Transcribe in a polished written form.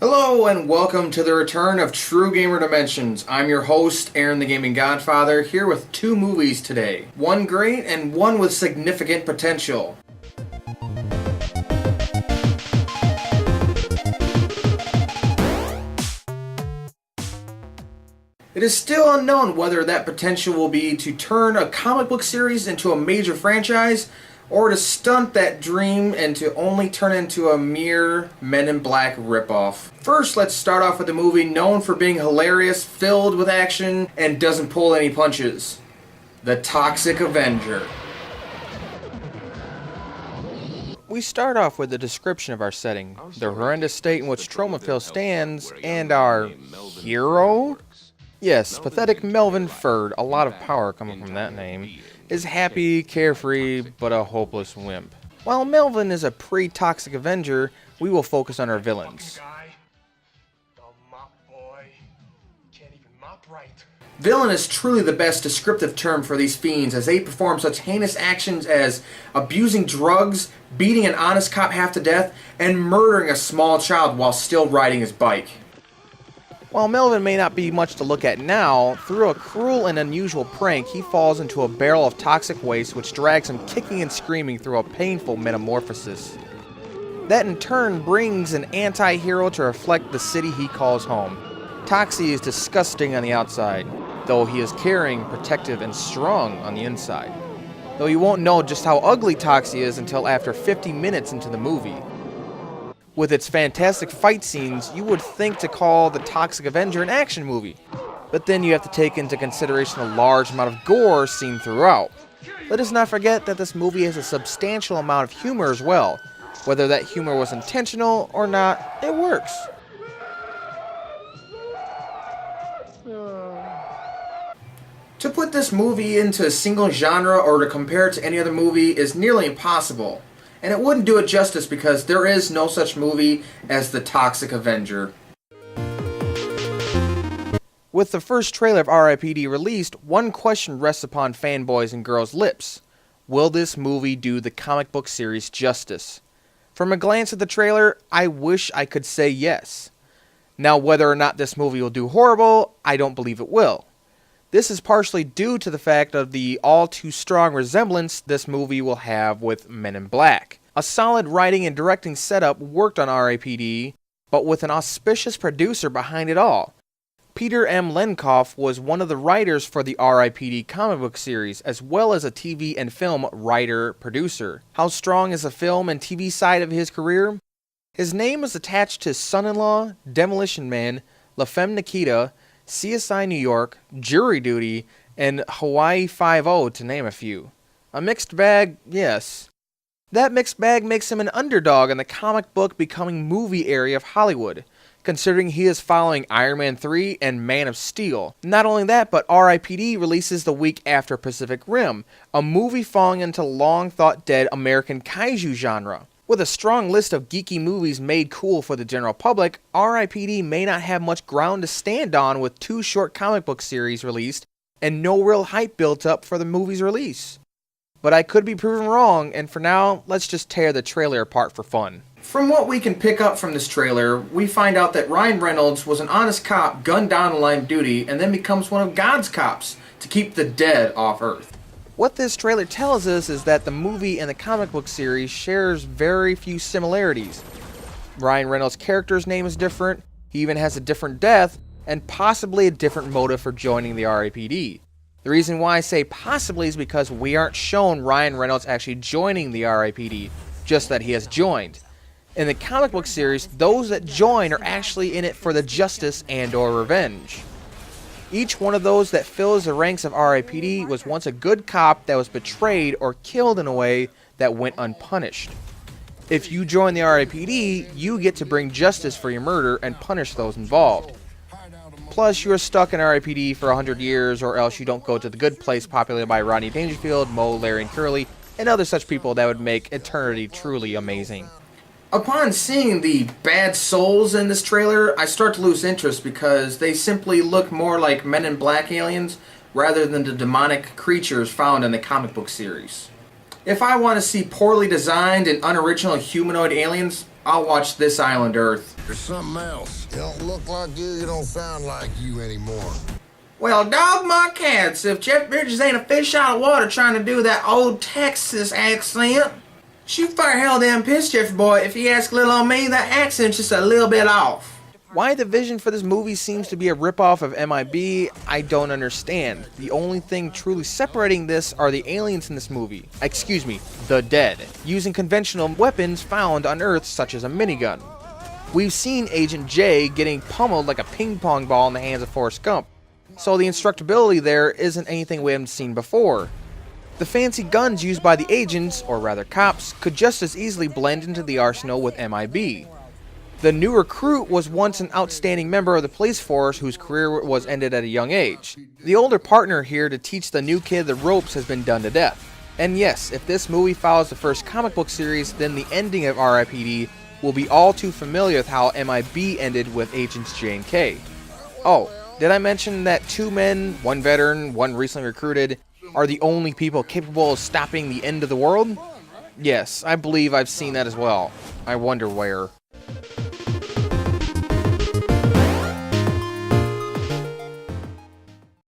Hello and welcome to the return of True Gamer Dimensions. I'm your host, Aaron the Gaming Godfather, here with two movies today. One great and one with significant potential. It is still unknown whether that potential will be to turn a comic book series into a major franchise, or to stunt that dream and to only turn into a mere Men in Black ripoff. First, let's start off with a movie known for being hilarious, filled with action, and doesn't pull any punches. The Toxic Avenger. We start off with a description of our setting, the horrendous state in which Tromaville stands, and our hero? Yes, pathetic Melvin Ferd, a lot of power coming from that name, is happy, carefree, but a hopeless wimp. While Melvin is a pre-Toxic Avenger, we will focus on our villains. Villain is truly the best descriptive term for these fiends, as they perform such heinous actions as abusing drugs, beating an honest cop half to death, and murdering a small child while still riding his bike. While Melvin may not be much to look at now, through a cruel and unusual prank, he falls into a barrel of toxic waste which drags him kicking and screaming through a painful metamorphosis. That in turn brings an anti-hero to reflect the city he calls home. Toxie is disgusting on the outside, though he is caring, protective, and strong on the inside. Though you won't know just how ugly Toxie is until after 50 minutes into the movie. With its fantastic fight scenes, you would think to call The Toxic Avenger an action movie. But then you have to take into consideration the large amount of gore seen throughout. Let us not forget that this movie has a substantial amount of humor as well. Whether that humor was intentional or not, it works. To put this movie into a single genre or to compare it to any other movie is nearly impossible. And it wouldn't do it justice because there is no such movie as The Toxic Avenger. With the first trailer of R.I.P.D. released, one question rests upon fanboys and girls' lips. Will this movie do the comic book series justice? From a glance at the trailer, I wish I could say yes. Now, whether or not this movie will do horrible, I don't believe it will. This is partially due to the fact of the all-too-strong resemblance this movie will have with Men in Black. A solid writing and directing setup worked on R.I.P.D., but with an auspicious producer behind it all. Peter M. Lenkoff was one of the writers for the R.I.P.D. comic book series, as well as a TV and film writer-producer. How strong is the film and TV side of his career? His name is attached to Son-in-Law, Demolition Man, La Femme Nikita, CSI New York, Jury Duty, and Hawaii Five-0 to name a few. A mixed bag, yes. That mixed bag makes him an underdog in the comic book becoming movie area of Hollywood, considering he is following Iron Man 3 and Man of Steel. Not only that, but R.I.P.D. releases the week after Pacific Rim, a movie falling into long-thought-dead American kaiju genre. With a strong list of geeky movies made cool for the general public, R.I.P.D. may not have much ground to stand on with two short comic book series released and no real hype built up for the movie's release. But I could be proven wrong, and for now, let's just tear the trailer apart for fun. From what we can pick up from this trailer, we find out that Ryan Reynolds was an honest cop gunned down in line of duty and then becomes one of God's cops to keep the dead off Earth. What this trailer tells us is that the movie and the comic book series shares very few similarities. Ryan Reynolds' character's name is different, he even has a different death, and possibly a different motive for joining the R.I.P.D. The reason why I say possibly is because we aren't shown Ryan Reynolds actually joining the R.I.P.D., just that he has joined. In the comic book series, those that join are actually in it for the justice and or revenge. Each one of those that fills the ranks of R.I.P.D. was once a good cop that was betrayed or killed in a way that went unpunished. If you join the R.I.P.D., you get to bring justice for your murder and punish those involved. Plus, you are stuck in R.I.P.D. for 100 years, or else you don't go to the good place populated by Rodney Dangerfield, Moe, Larry, and Curly, and other such people that would make eternity truly amazing. Upon seeing the bad souls in this trailer, I start to lose interest because they simply look more like Men in Black aliens rather than the demonic creatures found in the comic book series. If I want to see poorly designed and unoriginal humanoid aliens, I'll watch This Island Earth. There's something else. You don't look like you don't sound like you anymore. Well, dog my cats, if Jeff Bridges ain't a fish out of water trying to do that old Texas accent. Shoot fire hell damn piss, Jeffrey boy. If you ask little on me, that accent's just a little bit off. Why the vision for this movie seems to be a ripoff of MIB, I don't understand. The only thing truly separating this are the aliens in this movie. Excuse me, the dead, using conventional weapons found on Earth such as a minigun. We've seen Agent J getting pummeled like a ping pong ball in the hands of Forrest Gump, so the instructability there isn't anything we haven't seen before. The fancy guns used by the agents, or rather cops, could just as easily blend into the arsenal with MIB. The new recruit was once an outstanding member of the police force whose career was ended at a young age. The older partner here to teach the new kid the ropes has been done to death. And yes, if this movie follows the first comic book series, then the ending of R.I.P.D. will be all too familiar with how MIB ended with Agents J and K. Oh, did I mention that 2 men, 1 veteran, 1 recently recruited, are the only people capable of stopping the end of the world? Yes, I believe I've seen that as well. I wonder where.